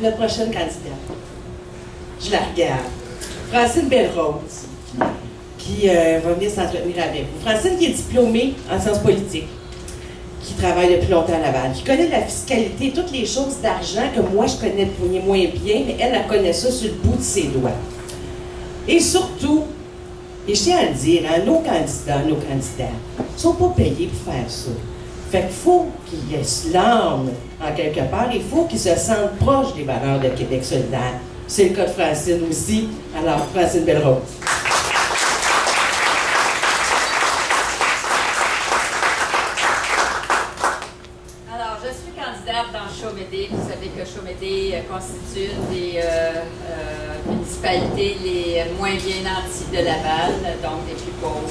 Notre prochaine candidate. Je la regarde. Francine Belle-Rose, qui va venir s'entretenir avec vous. Francine qui est diplômée en sciences politiques, qui travaille depuis longtemps à Laval, qui connaît la fiscalité, toutes les choses d'argent que moi je connais de poignet moins bien, mais elle connaît ça sur le bout de ses doigts. Et surtout, et je tiens à le dire, hein, nos candidats ne sont pas payés pour faire ça. Fait qu'il faut qu'ils se lancent en quelque part, il faut qu'ils se sentent proches des valeurs de Québec solidaire. C'est le cas de Francine aussi. Alors, Francine Belle-Rose. Alors, je suis candidate dans Chaumédé. Vous savez que Chaumédé constitue une des municipalités les moins bien nanties de Laval, donc des plus pauvres.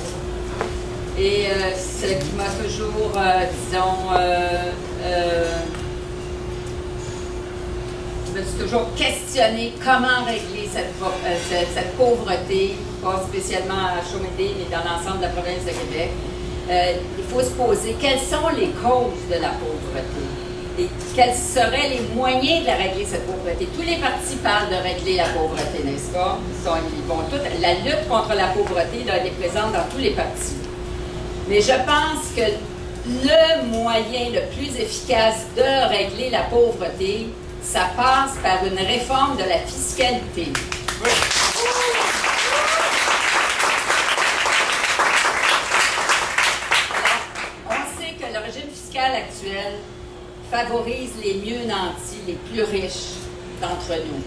Et ce qui m'a toujours, disons, je me suis toujours questionné comment régler cette pauvreté, pas spécialement à Chaumédé, mais dans l'ensemble de la province de Québec. Il faut se poser quelles sont les causes de la pauvreté et quels seraient les moyens de la régler, cette pauvreté. Tous les partis parlent de régler la pauvreté, n'est-ce pas? La lutte contre la pauvreté là, elle est présente dans tous les partis. Mais je pense que le moyen le plus efficace de régler la pauvreté, ça passe par une réforme de la fiscalité. Oui. Alors, on sait que le régime fiscal actuel favorise les mieux nantis, les plus riches d'entre nous.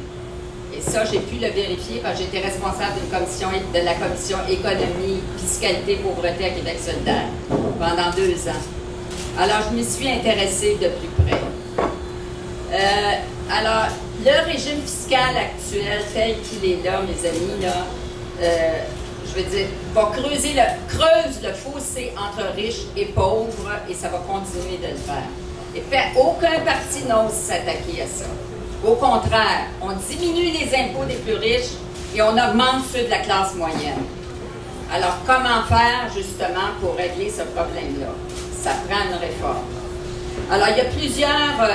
Et ça, j'ai pu le vérifier parce que j'étais responsable de la commission économie, fiscalité, pauvreté à Québec solidaire pendant 2 ans. Alors, je m'y suis intéressée de plus près. Alors, le régime fiscal actuel, tel qu'il est là, mes amis, là, je veux dire, creuse le fossé entre riches et pauvres et ça va continuer de le faire. Et aucun parti n'ose s'attaquer à ça. Au contraire, on diminue les impôts des plus riches et on augmente ceux de la classe moyenne. Alors, comment faire, justement, pour régler ce problème-là? Ça prend une réforme. Alors, il y a plusieurs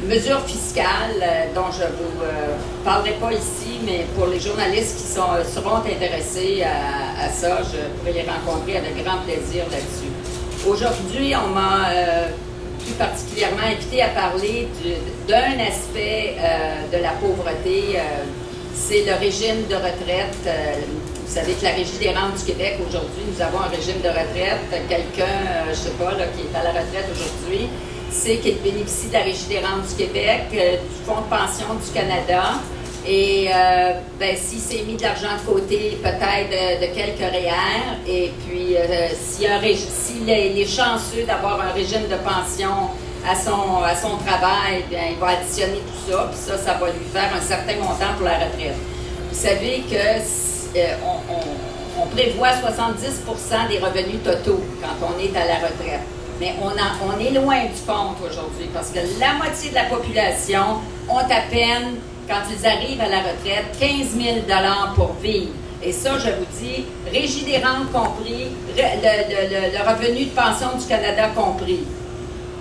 mesures fiscales dont je ne vous parlerai pas ici, mais pour les journalistes qui seront intéressés à ça, je pourrais les rencontrer avec grand plaisir là-dessus. Aujourd'hui, on m'a plus particulièrement invité à parler d'un aspect de la pauvreté, c'est le régime de retraite. Vous savez que la Régie des rentes du Québec, aujourd'hui, nous avons un régime de retraite. Quelqu'un, je ne sais pas, là, qui est à la retraite aujourd'hui, c'est qu'il bénéficie de la Régie des rentes du Québec, du Fonds de pension du Canada. Et s'il s'est mis de l'argent de côté, peut-être de quelques REER, et puis s'il est chanceux d'avoir un régime de pension à son travail, bien, il va additionner tout ça, puis ça va lui faire un certain montant pour la retraite. Vous savez que on prévoit 70% des revenus totaux quand on est à la retraite. Mais on est loin du compte aujourd'hui, parce que la moitié de la population ont à peine, quand ils arrivent à la retraite, 15 000 $ pour vivre. Et ça, je vous dis, Régie des rentes compris, le revenu de pension du Canada compris.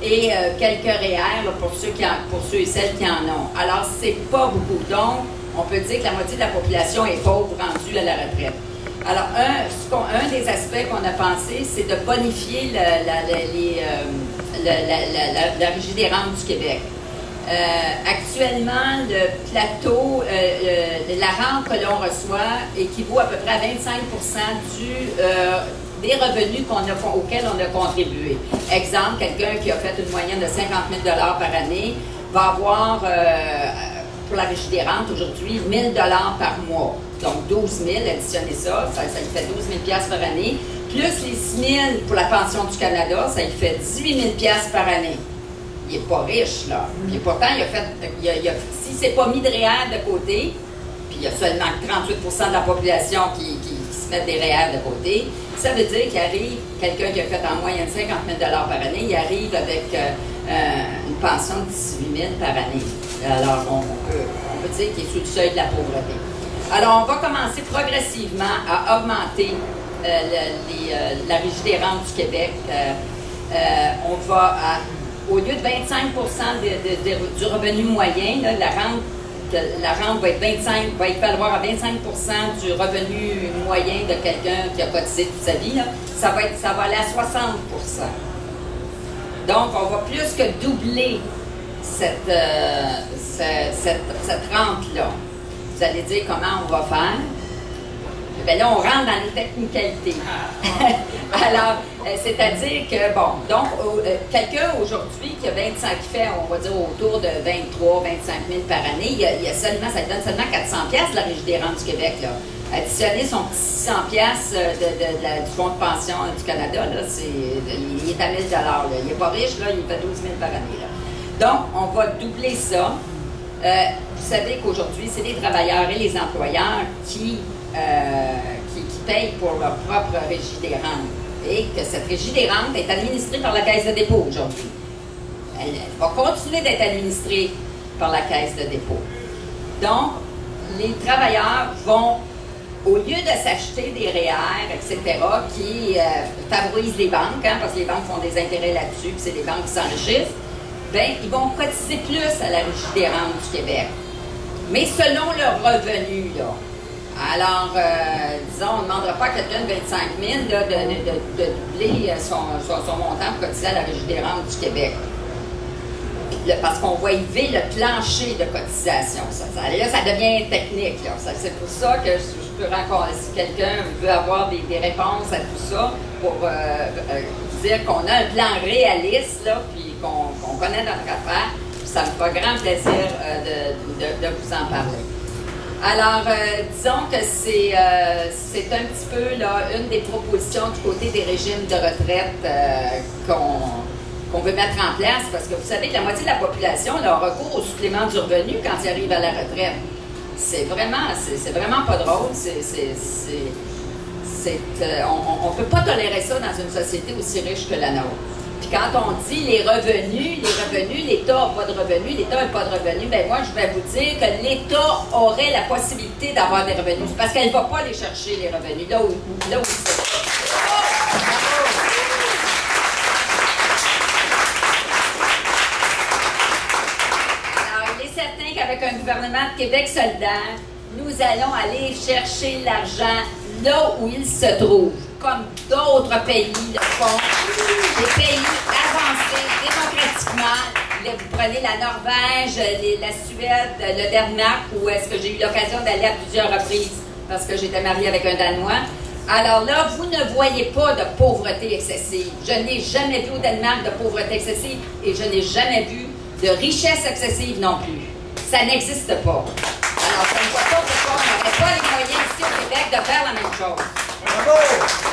Et quelques REER là, pour ceux et celles qui en ont. Alors, c'est pas beaucoup. Donc, on peut dire que la moitié de la population est pauvre rendue à la retraite. Alors, un des aspects qu'on a pensé, c'est de bonifier la Régie des rentes du Québec. Actuellement, le plateau, la rente que l'on reçoit équivaut à peu près à 25% des revenus auxquels on a contribué. Exemple, quelqu'un qui a fait une moyenne de 50 000 $ par année va avoir, pour la Régie des rentes aujourd'hui, 1 000 $ par mois. Donc 12 000, additionnez ça lui fait 12 000 $ par année. Plus les 6 000 pour la pension du Canada, ça lui fait 18 000 $ par année. Il n'est pas riche, là. Puis pourtant, si c'est pas mis de REER de côté, puis il y a seulement 38% de la population qui se met des REER de côté, ça veut dire qu'il arrive, quelqu'un qui a fait en moyenne 50 000 $ par année, il arrive avec une pension de 18 000 $ par année. Alors, on peut dire qu'il est sous le seuil de la pauvreté. Alors, on va commencer progressivement à augmenter la Régie des rentes du Québec. On va au lieu de 25 du revenu moyen, là, la rente va être valoir à 25 du revenu moyen de quelqu'un qui a cotisé toute sa vie, là, ça va aller à 60 %. Donc, on va plus que doubler cette rente-là. Vous allez dire comment on va faire. Bien là, on rentre dans les technicalités. Alors, c'est-à-dire que, bon, donc, quelqu'un aujourd'hui qui a 25, qui fait, on va dire, autour de 23 25 000 par année, il y a seulement, ça donne seulement 400 $ de la Régie des rentes du Québec, là. Additionner son petit 600 $ du Fonds de pension du Canada, là, il est à 1 000 $, là. Il n'est pas riche, là, il fait 12 000 par année, là. Donc, on va doubler ça. Vous savez qu'aujourd'hui, c'est les travailleurs et les employeurs qui payent pour leur propre Régie des rentes. Et que cette Régie des rentes est administrée par la Caisse de dépôt aujourd'hui. Elle va continuer d'être administrée par la Caisse de dépôt. Donc, les travailleurs vont, au lieu de s'acheter des REER, etc., qui favorisent les banques, hein, parce que les banques font des intérêts là-dessus, puis c'est les banques qui s'enrichissent, bien, ils vont cotiser plus à la Régie des rentes du Québec. Mais selon leur revenu, là. Alors, disons, on ne demandera pas à quelqu'un de 25 000 là, de doubler son montant pour cotiser à la Régie des rentes du Québec. Parce qu'on va élever le plancher de cotisation. Là, ça devient technique. C'est pour ça que je peux rencontrer, si quelqu'un veut avoir des réponses à tout ça, pour dire qu'on a un plan réaliste, là, puis qu'on connaît notre affaire, ça me fera grand plaisir de vous en parler. Alors, disons que c'est un petit peu là, une des propositions du côté des régimes de retraite qu'on veut mettre en place, parce que vous savez que la moitié de la population a recours au supplément du revenu quand ils arrivent à la retraite. C'est vraiment pas drôle. On ne peut pas tolérer ça dans une société aussi riche que la nôtre. Puis quand on dit les revenus, l'État n'a pas de revenus, l'État n'a pas de revenus, bien moi, je vais vous dire que l'État aurait la possibilité d'avoir des revenus. Parce qu'elle ne va pas aller chercher les revenus là où c'est. Alors, il est certain qu'avec un gouvernement de Québec solidaire, nous allons aller chercher l'argent là où il se trouve, comme d'autres pays le font, des pays avancés démocratiquement. Vous prenez la Norvège, la Suède, le Danemark, où est-ce que j'ai eu l'occasion d'aller à plusieurs reprises parce que j'étais mariée avec un Danois. Alors là, vous ne voyez pas de pauvreté excessive. Je n'ai jamais vu au Danemark de pauvreté excessive et je n'ai jamais vu de richesse excessive non plus. Ça n'existe pas. Alors, je ne vois pas pourquoi on n'aurait pas les moyens ici au Québec de faire la même chose. Bravo!